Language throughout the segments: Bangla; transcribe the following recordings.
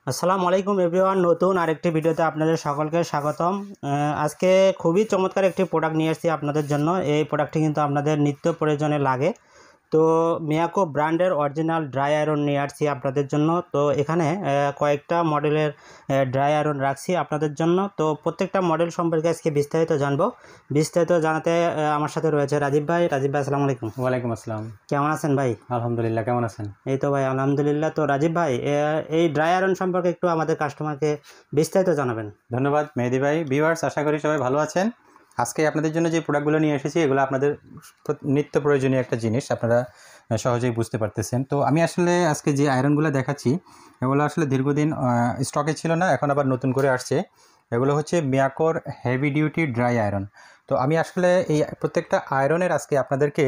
আসসালামু আলাইকুম এভরিওয়ান, নতুন আরেকটি ভিডিওতে আপনাদের সকলকে স্বাগতম। আজকে খুবই চমৎকার একটি প্রোডাক্ট নিয়ে এসেছি আপনাদের জন্য। এই প্রোডাক্টটি কিন্তু আপনাদের নিত্য প্রয়োজনে লাগে। তো মিয়াকো ব্র্যান্ডের অরিজিনাল ড্রাই আয়রন নিয়ে আসছি আপনাদের জন্য। তো এখানে কয়েকটা মডেলের ড্রাই আয়রন রাখছি আপনাদের জন্য। তো প্রত্যেকটা মডেল সম্পর্কে আজকে বিস্তারিত জানবো। বিস্তারিত জানাতে আমার সাথে রয়েছে রাজীব ভাই। আসসালামু আলাইকুম। ওয়ালাইকুম আসসালাম। কেমন আছেন ভাই? আলহামদুলিল্লাহ, কেমন আছেন? এই তো ভাই আলহামদুলিল্লাহ। তো রাজীব ভাই, এই ড্রাই আয়রন সম্পর্কে একটু আমাদের কাস্টমারকে বিস্তারিত জানাবেন। ধন্যবাদ মেহেদি ভাই। ভিউয়ার্স, আশা করি সবাই ভালো আছেন। আজকে আপনাদের জন্য যে প্রোডাক্টগুলো নিয়ে এসেছি এগুলো আপনাদের নিত্য প্রয়োজনীয় একটা জিনিস, আপনারা সহজেই বুঝতে পারতেছেন। তো আমি আসলে আজকে যে আয়রনগুলো দেখাচ্ছি এগুলো আসলে দীর্ঘদিন স্টকে ছিল না, এখন আবার নতুন করে আসছে। এগুলো হচ্ছে মিয়াকোর হেভি ডিউটি ড্রাই আয়রন। তো আমি আসলে এই প্রত্যেকটা আয়রনের আজকে আপনাদেরকে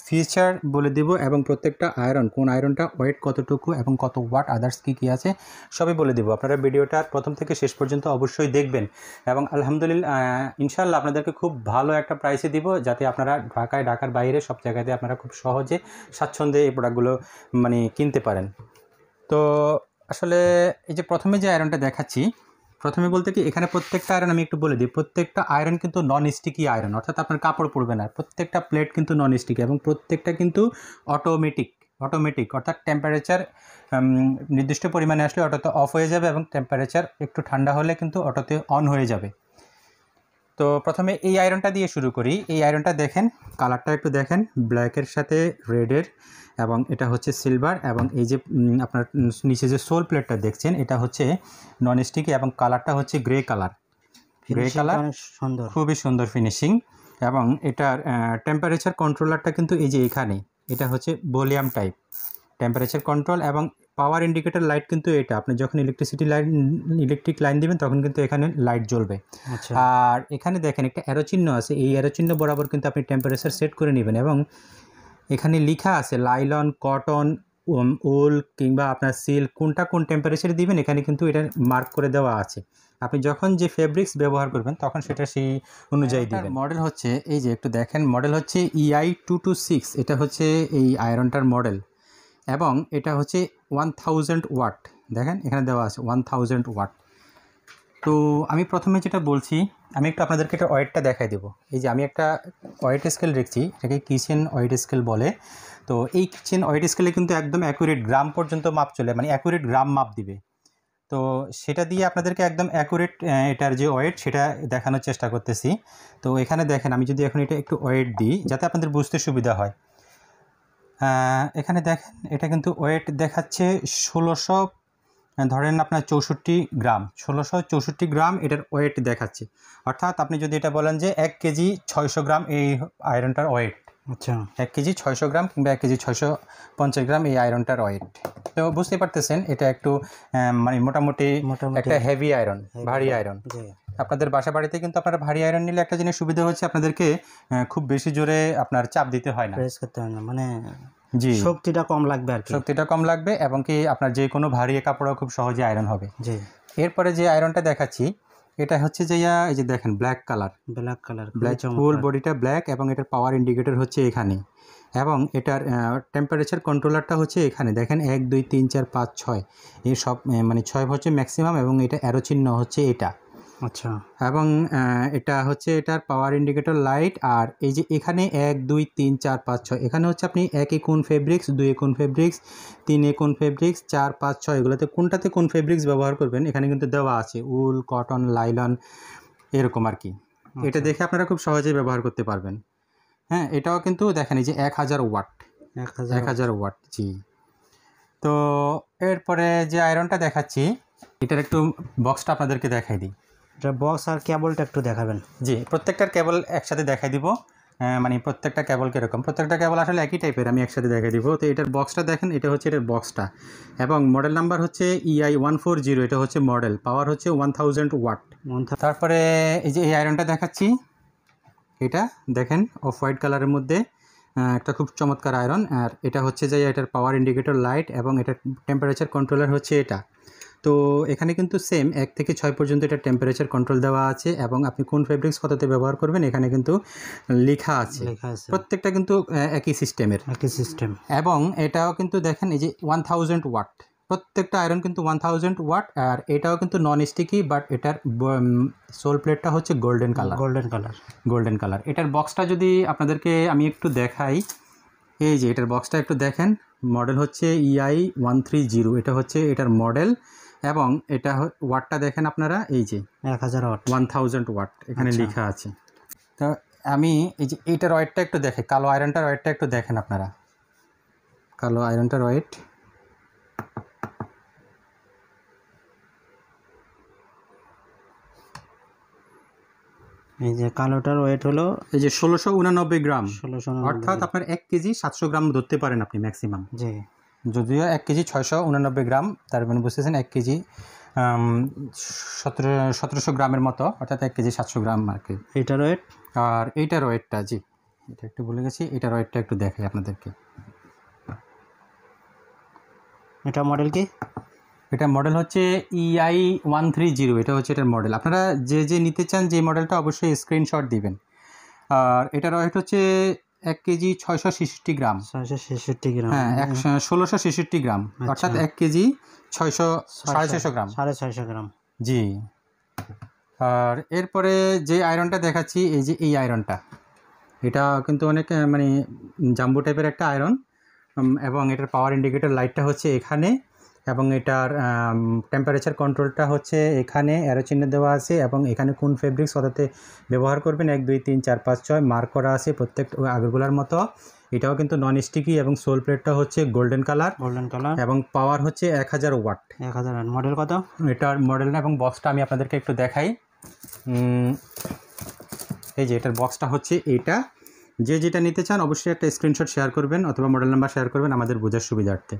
ফিচার বলে দেব এবং প্রত্যেকটা আয়রন, কোন আয়রনটা ওয়েট কতটুকু এবং কত ওয়াট, আদার্স কী আছে সবই বলে দেব। আপনারা ভিডিওটা প্রথম থেকে শেষ পর্যন্ত অবশ্যই দেখবেন এবং আলহামদুলিল্লাহ ইনশাআল্লাহ আপনাদেরকে খুব ভালো একটা প্রাইসে দিব, যাতে আপনারা ঢাকার বাইরে সব জায়গাতে আপনারা খুব সহজে স্বাচ্ছন্দ্যে এই প্রোডাক্টগুলো কিনতে পারেন। তো আসলে এই যে প্রথমে যে আয়রনটা দেখাচ্ছি, প্রথমে বলতে কি এখানে প্রত্যেকটা আয়রন আমি একটু বলে দিই, প্রত্যেকটা আয়রন কিন্তু নন স্টিকি আয়রন, অর্থাৎ আপনার কাপড় পড়বে না। প্রত্যেকটা প্লেট কিন্তু নন স্টিকি এবং প্রত্যেকটা কিন্তু অটোমেটিক অর্থাৎ টেম্পারেচার নির্দিষ্ট পরিমাণে আসলে অটোতে অফ হয়ে যাবে এবং টেম্পারেচার একটু ঠান্ডা হলে কিন্তু অটোতে অন হয়ে যাবে। তো প্রথমে এই আয়রনটা দিয়ে শুরু করি। এই আয়রনটা দেখেন, কালারটা একটু দেখেন, ব্ল্যাকের সাথে রেডের, এবং এটা হচ্ছে সিলভার, এবং এই যে আপনার নিচে যে সোল প্লেটটা দেখছেন এটা হচ্ছে নন স্টিকি এবং কালারটা হচ্ছে গ্রে কালার, সুন্দর, খুবই সুন্দর ফিনিশিং। এবং এটার টেম্পারেচার কন্ট্রোলারটা কিন্তু এই যে এখানে, এটা হচ্ছে ভলিউম টাইপ টেম্পারেচার কন্ট্রোল, এবং পাওয়ার ইন্ডিকেটর লাইট কিন্তু এটা আপনি যখন ইলেকট্রিক লাইন দিবেন তখন কিন্তু এখানে লাইট জ্বলবে। আর এখানে দেখেন একটা অ্যারো চিহ্ন আছে, এই অ্যারো চিহ্ন বরাবর কিন্তু আপনি টেম্পারেচার সেট করে নেবেন এবং এখানে লেখা আছে লাইলন, কটন, উল কিংবা আপনার সিল্ক কোনটা কোন টেম্পারেচারে দিবেন এখানে কিন্তু এটা মার্ক করে দেওয়া আছে। আপনি যখন যে ফেব্রিক্স ব্যবহার করবেন তখন সেটা সেই অনুযায়ী দিবেন। মডেল হচ্ছে এই যে একটু দেখেন, মডেল হচ্ছে EI226, এটা হচ্ছে এই আয়রনটার মডেল, এবং এটা হচ্ছে 1000 ওয়াট। দেখেন এখানে দেওয়া আছে 1000 ওয়াট। তো আমি প্রথমে যেটা বলছি, আমি একটু আপনাদেরকে একটা ওয়েটটা দেখাই দেবো। এই যে আমি একটা ওয়েট স্কেল রেখেছি, এটাকে কিচেন ওয়েট স্কেল বলে। তো এই কিচেন ওয়েট স্কেলে কিন্তু একদম অ্যাকুরেট গ্রাম পর্যন্ত মাপ চলে, মানে অ্যাকুরেট গ্রাম মাপ দিবে। তো সেটা দিয়ে আপনাদেরকে একদম অ্যাকুরেট এটার যে ওয়েট সেটা দেখানোর চেষ্টা করতেছি। তো এখানে দেখেন, আমি যদি এখন এটা একটু ওয়েট দিই যাতে আপনাদের বুঝতে সুবিধা হয়। এখানে দেখেন এটা কিন্তু ওয়েট দেখাচ্ছে 1600, ধরেন আপনার 64 গ্রাম, 1664 গ্রাম এটার ওয়েট দেখাচ্ছে। অর্থাৎ আপনি যদি এটা বলেন যে 1 কেজি 600 গ্রাম এই আয়রনটার ওয়েট, আচ্ছা 1 কেজি 600 গ্রাম কিংবা 1 কেজি 650 গ্রাম এই আয়রনটার ওয়েট। তো বুঝতে পারতেছেন এটা একটু মানে মোটামুটি একটা হেভি আয়রন, ভারী আয়রন। আপনাদের বাসা বাড়িতে কিন্তু আপনারা ভারী আয়রন নিলে একটা জিনিস সুবিধা হচ্ছে, আপনাদেরকে খুব বেশি জোরে আপনার চাপ দিতে হয় না, প্রেস করতে হয় না, মানে জি শক্তিটা কম লাগবে আর কি, শক্তিটা কম লাগবে, এবং কি আপনার যে কোনো ভারী কাপড়ও খুব সহজে আয়রন হবে। জি। এরপরে যে আয়রনটা দেখাচ্ছি এটা হচ্ছে যে এই যে দেখেন ব্ল্যাক কালার, ফুল বডিটা ব্ল্যাক, এবং এটার পাওয়ার ইন্ডিকেটর হচ্ছে এখানে, এবং এটার টেম্পারেচার কন্ট্রোলারটা হচ্ছে এখানে দেখেন 1 2 3 4 5 6, এই সব মানে 6 হচ্ছে ম্যাক্সিমাম, এবং এটা অ্যারো চিহ্ন হচ্ছে এটা। আচ্ছা, এবং এটা হচ্ছে এটার পাওয়ার ইন্ডিকেটর লাইট। আর এই যে এখানে 1 2 3 4 5 6, এখানে হচ্ছে আপনি 1 কোন ফেব্রিক্স, 2 কোন ফেব্রিক্স, 3 কোন ফেব্রিক্স, 4 5 6 এগুলোতে কোনটাতে কোন ফেব্রিক্স ব্যবহার করবেন এখানে কিন্তু দেওয়া আছে, উল, কটন, লাইলন, এরকম আর কি। এটা দেখে আপনারা খুব সহজেই ব্যবহার করতে পারবেন। হ্যাঁ, এটাও কিন্তু দেখেন এই যে 1000 ওয়াট, 1000 ওয়াট, জি। তো এরপরে যে আয়রনটা দেখাচ্ছি এটার একটু বক্সটা আপনাদেরকে দেখাই দিই। এটা বক্স আর কেবলটা একটু দেখাবেন। জি, প্রত্যেকটার কেবল একসাথে দেখাই দিব, মানে প্রত্যেকটা কেবল কীরকম, প্রত্যেকটা কেবল আসলে একই টাইপের, আমি একসাথে দেখাই দিব। তো এটার বক্সটা দেখেন, এটা হচ্ছে এটার বক্সটা, এবং মডেল নাম্বার হচ্ছে EI140, এটা হচ্ছে মডেল, পাওয়ার হচ্ছে 1000 ওয়াট। তারপরে এই যে এই আয়রনটা দেখাচ্ছি, এটা দেখেন অফ হোয়াইট কালারের মধ্যে একটা খুব চমৎকার আয়রন। আর এটা হচ্ছে যে এটার পাওয়ার ইন্ডিকেটর লাইট, এবং এটার টেম্পারেচার কন্ট্রোলার হচ্ছে এটা। তো এখানে কিন্তু সেম 1 থেকে 6 পর্যন্ত এটা টেম্পারেচার কন্ট্রোল দেওয়া আছে, এবং আপনি কোন ফেব্রিক্স কততে ব্যবহার করবেন এখানে কিন্তু লেখা আছে। প্রত্যেকটা কিন্তু একই সিস্টেম, এবং এটাও কিন্তু দেখেন এই যে 1000 ওয়াট, প্রত্যেকটা আয়রন কিন্তু 1000 ওয়াট, আর এটাও কিন্তু নন স্টিকি, বাট এটার সোল প্লেটটা হচ্ছে গোল্ডেন কালার। Golden colour. এটার বক্সটা যদি আপনাদেরকে আমি একটু দেখাই, এই যে এটার বক্সটা একটু দেখেন, মডেল হচ্ছে EI130, এটা হচ্ছে এটার মডেল, এবং এটা ওয়াটটা দেখেন আপনারা, এই যে 1000 ওয়াট, 1000 ওয়াট এখানে লেখা আছে। তো আমি এই যে এইটার ওয়েটটা একটু দেখে, কালো আয়রনটার ওয়েটটা একটু দেখেন আপনারা, কালো আয়রনটার ওয়েট, এই যে কালোটার ওয়েট হলো এই যে 1689 গ্রাম, 1689, অর্থাৎ আপনার 1 কেজি 700 গ্রাম ধরতে পারেন আপনি ম্যাক্সিমাম। জি, যদিও 1 কেজি 689 গ্রাম, তার মানে বুঝতেছেন 1 কেজি 1700 গ্রামের মতো, অর্থাৎ 1 কেজি 700 গ্রাম আর কি এটার ওয়েট। আর এইটার ওয়েটটা, জি এটা একটু ভুলে গেছি, এটার ওয়েটটা একটু দেখাই আপনাদেরকে। এটা মডেল কি? এটা মডেল হচ্ছে EI130, এটা হচ্ছে এটার মডেল। আপনারা যে নিতে চান যে মডেলটা অবশ্যই স্ক্রিনশট দিবেন। আর এটার ওয়েট হচ্ছে 1 কেজি 666 গ্রাম, 666 গ্রাম, হ্যাঁ 1666 গ্রাম, অর্থাৎ 1 কেজি 650 গ্রাম, 650 গ্রাম। জি। আর এরপরে যে আয়রনটা দেখাচ্ছি, এই যে এই আয়রনটা, এটা কিন্তু অনেক মানে জাম্বো টাইপের একটা আয়রন, এবং এটার পাওয়ার ইন্ডিকেটর লাইটটা হচ্ছে এখানে, এবং এটার টেম্পারেচার কন্ট্রোলটা হচ্ছে এখানে অ্যারো চিহ্ন দেওয়া আছে, এবং এখানে কোন ফেব্রিক্স অর্থাৎ ব্যবহার করবেন 1 2 3 4 5 6 মার্ক করা আছে প্রত্যেক আগেরগুলোর মতো। এটাও কিন্তু নন স্টিকি, এবং সোল প্লেটটা হচ্ছে গোল্ডেন কালার, এবং পাওয়ার হচ্ছে 1000 ওয়াট। 1000 ওয়াট। মডেল কত? এটার মডেল এবং বক্সটা আমি আপনাদেরকে একটু দেখাই। এই যে এটার বক্সটা হচ্ছে এটা, যেটা নিতে চান অবশ্যই একটা স্ক্রিনশট শেয়ার করবেন অথবা মডেল নাম্বার শেয়ার করবেন আমাদের বোঝার সুবিধার্থে।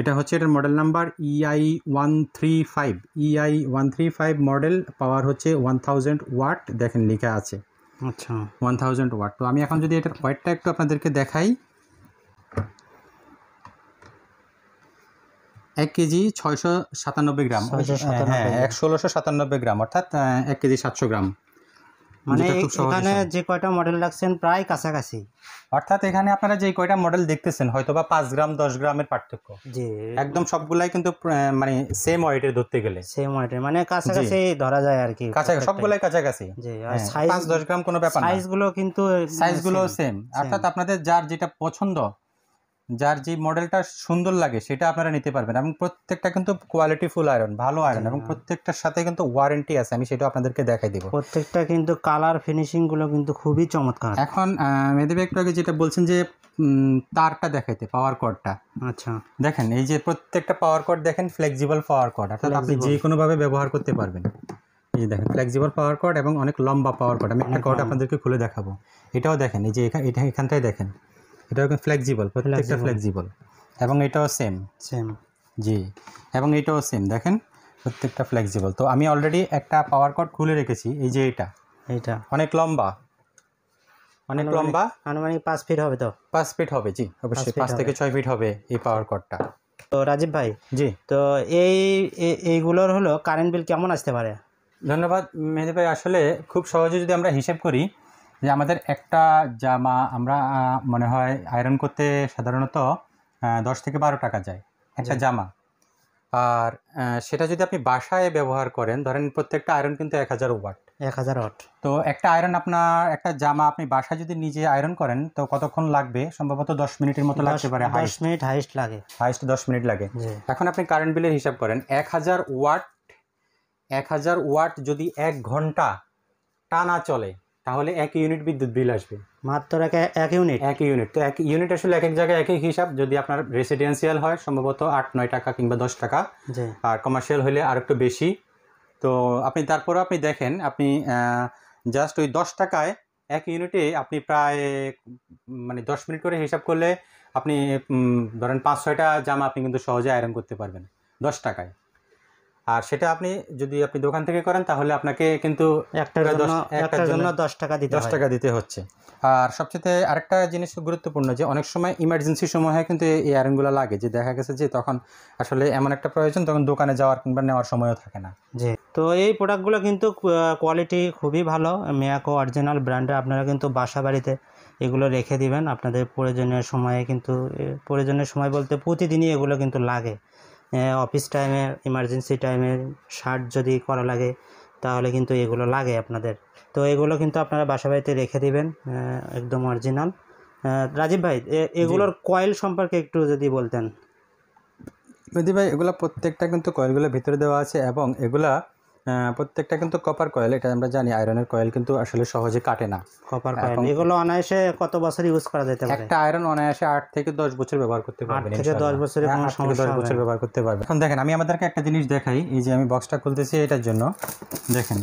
এটা হচ্ছে এটার মডেল নাম্বার EI135 মডেল, পাওয়ার হচ্ছে 1000 ওয়াট, দেখেন লেখা আছে। আচ্ছা, 1000 ওয়াট। তো আমি এখন যদি এটার ওয়েটটা একটু আপনাদেরকে দেখাই, 1 কেজি 697 গ্রাম, হ্যাঁ 1697 গ্রাম, অর্থাৎ 1 কেজি 700 গ্রাম। মানে এখানে যে কয়টা মডেল রাখছেন প্রায় কাছাকাছি, অর্থাৎ এখানে আপনারা যে কয়টা মডেল দেখতেছেন হয়তোবা 5 গ্রাম 10 গ্রামের পার্থক্য, জি, একদম সবগুলাই কিন্তু মানে সেম ওয়েটের ধরতে গেলে, সেম ওয়েটের, মানে কাছাকাছি ধরা যায় আর কি, কাছাকাছি সবগুলাই কাছাকাছি। জি, আর সাইজ 5-10 গ্রাম কোনো ব্যাপার না, সাইজগুলো কিন্তু সাইজগুলো সেম, অর্থাৎ আপনাদের যার যেটা পছন্দ, যার যে মডেলটা সুন্দর লাগে সেটা আপনারা নিতে পারবেন, এবং প্রত্যেকটা কিন্তু কোয়ালিটি ফুল আয়রন, ভালো আয়রন, এবং প্রত্যেকটার সাথে কিন্তু ওয়ারেন্টি আছে, আমি সেটা আপনাদেরকে দেখাই দেব। প্রত্যেকটা কিন্তু কালার ফিনিশিংগুলো কিন্তু খুবই চমৎকার। এখন মেহেদী একটু আগে যেটা বলছেন যে তারটা দেখাইতে, পাওয়ার কর্ডটা, আচ্ছা দেখেন এই যে প্রত্যেকটা পাওয়ার কর্ড দেখেন ফ্লেক্সিবল পাওয়ার কর্ড, অর্থাৎ আপনি যে কোনোভাবে ব্যবহার করতে পারবেন। এই যে দেখেন ফ্লেক্সিবল পাওয়ার কর্ড, এবং অনেক লম্বা পাওয়ার কর্ড, আমি একটা কর্ড আপনাদেরকে খুলে দেখাবো। এটাও দেখেন, এই যে এখানটায় দেখেন, এটাও কিন্তু ফ্লেক্সিবল, প্রত্যেকটা ফ্লেক্সিবল, এবং এটাও সেম, জি, এবং এটাও সেম, দেখেন প্রত্যেকটা ফ্লেক্সিবল। তো আমি অলরেডি একটা পাওয়ার কর্ড খুলে রেখেছি, এই যে এটা অনেক লম্বা, অনেক লম্বা, আনুমানিক 5 ফিট হবে, তো 5 ফিট হবে, জি অবশ্যই 5 থেকে 6 ফিট হবে এই পাওয়ার কর্ডটা। তো রাজীব ভাই, জি, তো এইগুলোর হলো কারেন্ট বিল কেমন আসতে পারে? ধন্যবাদ মেহেদী ভাই। আসলে খুব সহজে যদি আমরা হিসেব করি যে আমাদের একটা জামা আমরা মনে হয় আয়রন করতে সাধারণত 10 থেকে 12 টাকা যায় একটা জামা, আর সেটা যদি আপনি বাসায় ব্যবহার করেন, ধরেন প্রত্যেকটা আয়রন কিন্তু 1000 ওয়াট, 1000 ওয়াট। তো একটা আয়রন আপনার একটা জামা আপনি বাসায় যদি নিজে আয়রন করেন তো কতক্ষণ লাগবে? সম্ভবত 10 মিনিটের মতো লাগতে পারে, 10 মিনিট হাইস্ট লাগে, হাইস্ট 10 মিনিট লাগে। এখন আপনি কারেন্ট বিলের হিসাব করেন, 1000 ওয়াট যদি 1 ঘন্টা টানা চলে তাহলে 1 ইউনিট বিদ্যুৎ বিল আসবে, মাত্র 1 ইউনিট। 1 ইউনিট। তো 1 ইউনিট আসলে এক এক জায়গায় এক এক হিসাব, যদি আপনার রেসিডেন্সিয়াল হয় সম্ভবত 8-9 টাকা কিংবা 10 টাকা, আর কমার্শিয়াল হলে আর একটু বেশি। তো আপনি তারপরে আপনি দেখেন, আপনি জাস্ট ওই 10 টাকায় 1 ইউনিটে আপনি প্রায় মানে 10 মিনিট করে হিসাব করলে আপনি ধরেন 5-6টা জামা আপনি কিন্তু সহজে আয়রন করতে পারবেন 10 টাকায়। আর সেটা আপনি যদি আপনি দোকান থেকে করেন তাহলে আপনাকে কিন্তু একটার জন্য 10 টাকা দিতে হচ্ছে। আর সবচেয়ে আরেকটা জিনিস গুরুত্বপূর্ণ যে অনেক সময় ইমার্জেন্সি সময় কিন্তু এই আয়রনগুলো লাগে, যে দেখা গেছে যে তখন আসলে এমন একটা প্রয়োজন, তখন দোকানে যাওয়ার কিংবা নেওয়ার সময়ও থাকে না। জি, তো এই প্রোডাক্টগুলো কিন্তু কোয়ালিটি খুবই ভালো, মিয়াকো অরিজিনাল ব্র্যান্ডে। আপনারা কিন্তু বাসা বাড়িতে এগুলো রেখে দিবেন আপনাদের প্রয়োজনীয় সময়ে, কিন্তু প্রয়োজনীয় সময় বলতে প্রতিদিনই এগুলো কিন্তু লাগে। অফিস টাইমে, ইমার্জেন্সি টাইমে শার্ট যদি করা লাগে তাহলে কিন্তু এগুলো লাগে আপনাদের। তো এগুলো কিন্তু আপনারা বাসা বাড়িতে রেখে দিবেন, একদম অরিজিনাল। রাজীব ভাই, এগুলোর কয়েল সম্পর্কে একটু যদি বলতেন। মেহেদি ভাই, এগুলো প্রত্যেকটা কিন্তু কয়েলগুলো ভিতরে দেওয়া আছে এবং এগুলা প্রত্যেকটা কিন্তু কপার কয়েল। এটা আমরা জানি আয়রনের কয়েল কিন্তু আসলে সহজে কাটে না। কপার কয়েল এগুলো অনায়াসে কত বছর ইউজ করা যেতে পারে? একটা আয়রন অনায়াসে 8 থেকে 10 বছর ব্যবহার করতে পারবেন। 8 থেকে 10 বছরের কোনো সমস্যা হবে 10 বছর ব্যবহার করতে পারবেন। এখন দেখেন, আমি আমাদেরকে একটা জিনিস দেখাই। এই যে আমি বক্সটা খুলতেছি এটার জন্য, দেখেন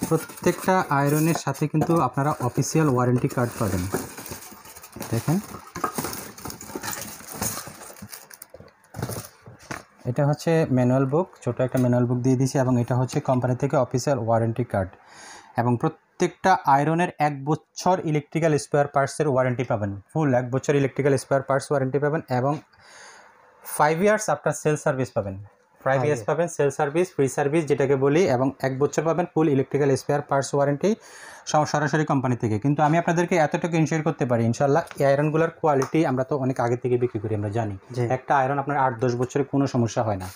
প্রত্যেকটা আয়রনের সাথে কিন্তু আপনারা অফিসিয়াল ওয়ারেন্টি কার্ড পাবেন। দেখেন, এটা হচ্ছে ম্যানুয়াল বুক, ছোটো একটা ম্যানুয়াল বুক দিয়ে দিয়েছি এবং এটা হচ্ছে কোম্পানি থেকে অফিসিয়াল ওয়ারেন্টি কার্ড। এবং প্রত্যেকটা আয়রনের 1 বছর ইলেকট্রিক্যাল স্পেয়ার পার্টসের ওয়ারেন্টি পাবেন, ফুল 1 বছর ইলেকট্রিক্যাল স্পেয়ার পার্টস ওয়ারেন্টি পাবেন এবং 5 ইয়ার্স আপনার সেল সার্ভিস পাবেন। 5 ইয়ার্স পাবেন সেল সার্ভিস, ফ্রি সার্ভিস যেটাকে বলি, এবং 1 বছর পাবেন ফুল ইলেকট্রিক্যাল স্পেয়ার পার্টস ওয়ারেন্টি সরাসরি কোম্পানি থেকে। কিন্তু আমি আপনাদেরকে এতটুকু ইনশিওর করতে পারি, ইনশাল্লাহ এই আয়রনগুলোর কোয়ালিটি আমরা তো অনেক আগে থেকে বিক্রি করি, আমরা জানি একটা আয়রন আপনার 8-10 বছরে কোনো সমস্যা হয় না।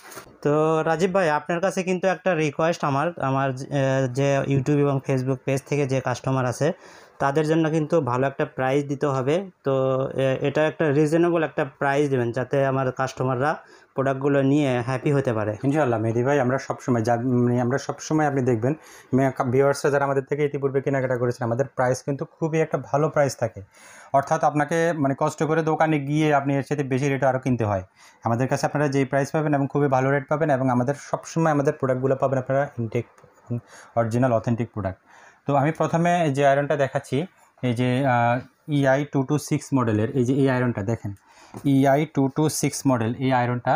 তো রাজীব ভাই, আপনার কাছে কিন্তু একটা রিকোয়েস্ট আমার যে ইউটিউব এবং ফেসবুক পেজ থেকে যে কাস্টমার আছে তাদের জন্য কিন্তু ভালো একটা প্রাইস দিতে হবে। তো এটা একটা রিজনেবল একটা প্রাইস দেবেন যাতে আমার কাস্টমাররা প্রোডাক্টগুলো নিয়ে হ্যাপি হতে পারে। ইনশাআল্লাহ মেহেদি ভাই, আমরা সবসময় আপনি দেখবেন ভিউয়ার্সরা যারা আমাদের থেকে ইতিপূর্বে কেনাকাটা করেছেন, আমাদের প্রাইস কিন্তু খুবই একটা ভালো প্রাইস থাকে। অর্থাৎ আপনাকে কষ্ট করে দোকানে গিয়ে আপনি এর সাথে বেশি রেটে আরও কিনতে হয়। আমাদের কাছে আপনারা যেই প্রাইস পাবেন এবং খুবই ভালো রেট পাবেন, এবং আমাদের সবসময় আমাদের প্রোডাক্টগুলো পাবেন আপনারা ইনটেক অরিজিনাল অথেন্টিক প্রোডাক্ট। তো আমি প্রথমে যে আয়রনটা দেখাচ্ছি, এই যে EI226 মডেলের এই যে এই আয়রনটা দেখেন, EI226 মডেল এই আয়রনটা,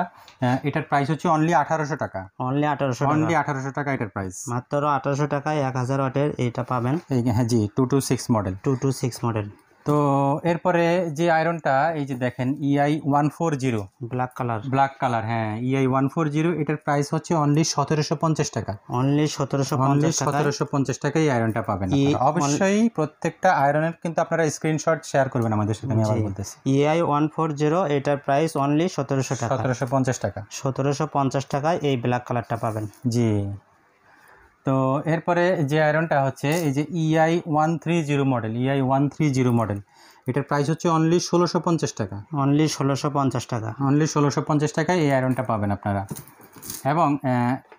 এটার প্রাইস হচ্ছে অনলি 1800 টাকা। অনলি 1800 টাকা এটার প্রাইস, মাত্র 1800 টাকায় 1000 ওয়াটের এটা পাবেন। হ্যাঁ জি, 226 মডেল। তো এরপরে যে আয়রনটা এই যে দেখেন EI140 ব্ল্যাক কালার, হ্যাঁ EI140, এটার প্রাইস হচ্ছে অনলি 1750 টাকা। অনলি 1750 টাকা এই আয়রনটা পাবেন। অবশ্যই প্রত্যেকটা আয়রনের কিন্তু আপনারা স্ক্রিনশট শেয়ার করবেন আমাদের সাথে। আমি আবার বলতেছি EI140 এটার প্রাইস অনলি 1700 টাকা, 1750 টাকা। 1750 টাকায় এই ব্ল্যাক কালারটা পাবেন। জি। তো এরপরে যে আয়রনটা হচ্ছে এই যে EI130 মডেল, এটার প্রাইস হচ্ছে অনলি 1650 টাকা। অনলি 1650 টাকায় এই আয়রনটা পাবেন আপনারা। এবং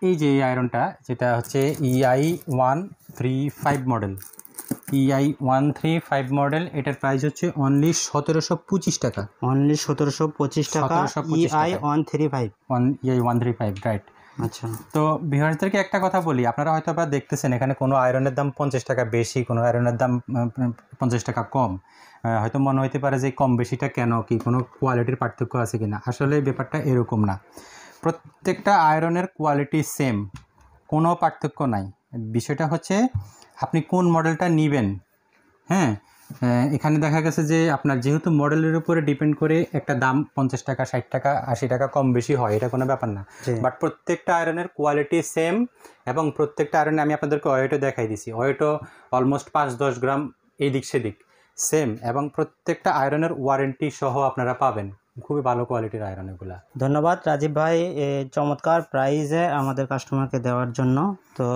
এই যে এই আয়রনটা যেটা হচ্ছে EI135 মডেল, এটার প্রাইস হচ্ছে অনলি 1725 টাকা। অনলি 1725 টাকা EI135, রাইট। আচ্ছা। তো ভিউয়ার্সদেরকে একটা কথা বলি, আপনারা হয়তো বা দেখতেছেন এখানে কোনো আয়রনের দাম 50 টাকা বেশি, কোনো আয়রনের দাম 50 টাকা কম। হয়তো মনে হতে পারে যে কম বেশিটা কেন, কি কোনো কোয়ালিটির পার্থক্য আছে কিনা। আসলে ব্যাপারটা এরকম না, প্রত্যেকটা আয়রনের কোয়ালিটি সেম, কোনো পার্থক্য নাই। বিষয়টা হচ্ছে আপনি কোন মডেলটা নেবেন। হ্যাঁ, এখানে দেখা গেছে যে আপনার যেহেতু মডেলের উপরে ডিপেন্ড করে একটা দাম 50 টাকা, 60 টাকা, 80 টাকা কম বেশি হয়, এটা কোনো ব্যাপার না। বাট প্রত্যেকটা আয়রনের কোয়ালিটি সেম, এবং প্রত্যেকটা আয়রনে আমি আপনাদেরকে ওয়েটও দেখাই দিছি, ওয়েটও অলমোস্ট 5-10 গ্রাম এই দিক সেদিক সেম, এবং প্রত্যেকটা আয়রনের ওয়ারেন্টি সহ আপনারা পাবেন। খুবই ভালো কোয়ালিটির আয়রন এগুলা। ধন্যবাদ রাজীব ভাই চমৎকার প্রাইসে আমাদের কাস্টমারকে দেওয়ার জন্য। তো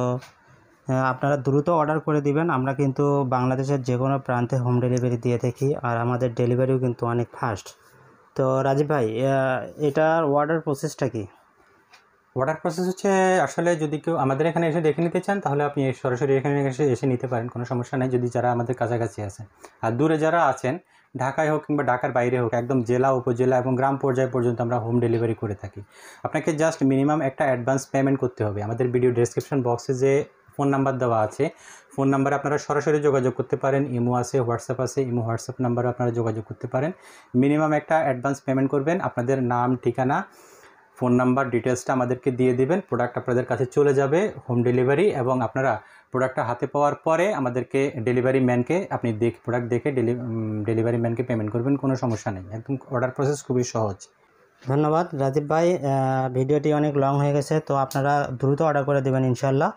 আপনারা দ্রুত অর্ডার করে দিবেন, আমরা কিন্তু বাংলাদেশের যে কোনো প্রান্তে হোম ডেলিভারি দিয়ে থাকি, আর আমাদের ডেলিভারিও কিন্তু অনেক ফাস্ট। তো রাজীব ভাই, এটার অর্ডার প্রসেসটা কি? অর্ডার প্রসেস হচ্ছে, আসলে যদি কেউ আমাদের এখানে এসে দেখে নিতে চান তাহলে আপনি সরাসরি এখানে এসে নিতে পারেন, কোনো সমস্যা নেই, যদি যারা আমাদের কাছাকাছি আছেন। আর দূরে যারা আছেন, ঢাকায় হোক কিংবা ঢাকার বাইরে হোক, একদম জেলা, উপজেলা এবং গ্রাম পর্যায় পর্যন্ত আমরা হোম ডেলিভারি করে থাকি। আপনাকে জাস্ট মিনিমাম একটা অ্যাডভান্স পেমেন্ট করতে হবে। আমাদের ভিডিও ডেসক্রিপশন বক্সে যে ফোন নাম্বার দেওয়া আছে, ফোন নাম্বারে আপনারা সরাসরি যোগাযোগ করতে পারেন। ইমো আছে, হোয়াটসঅ্যাপ আছে, ইমো হোয়াটসঅ্যাপ নাম্বারে আপনারা যোগাযোগ করতে পারেন। মিনিমাম একটা অ্যাডভান্স পেমেন্ট করবেন, আপনাদের নাম, ঠিকানা, ফোন নাম্বার, ডিটেলসটা আমাদেরকে দিয়ে দিবেন। প্রোডাক্ট আপনাদের কাছে চলে যাবে হোম ডেলিভারি, এবং আপনারা প্রোডাক্টটা হাতে পাওয়ার পরে আমাদেরকে ডেলিভারি ম্যানকে আপনি প্রোডাক্ট দেখে ডেলিভারি ম্যানকে পেমেন্ট করবেন, কোনো সমস্যা নেই। একদম অর্ডার প্রসেস খুবই সহজ। ধন্যবাদ রাজীব ভাই, ভিডিওটি অনেক লং হয়ে গেছে, তো আপনারা দ্রুত অর্ডার করে দেবেন ইনশাল্লাহ।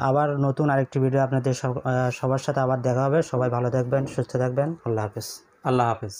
আবার নতুন আরেকটি ভিডিও আপনাদের সবার সাথে আবার দেখা হবে। সবাই ভালো থাকবেন, সুস্থ থাকবেন। আল্লাহ হাফেজ।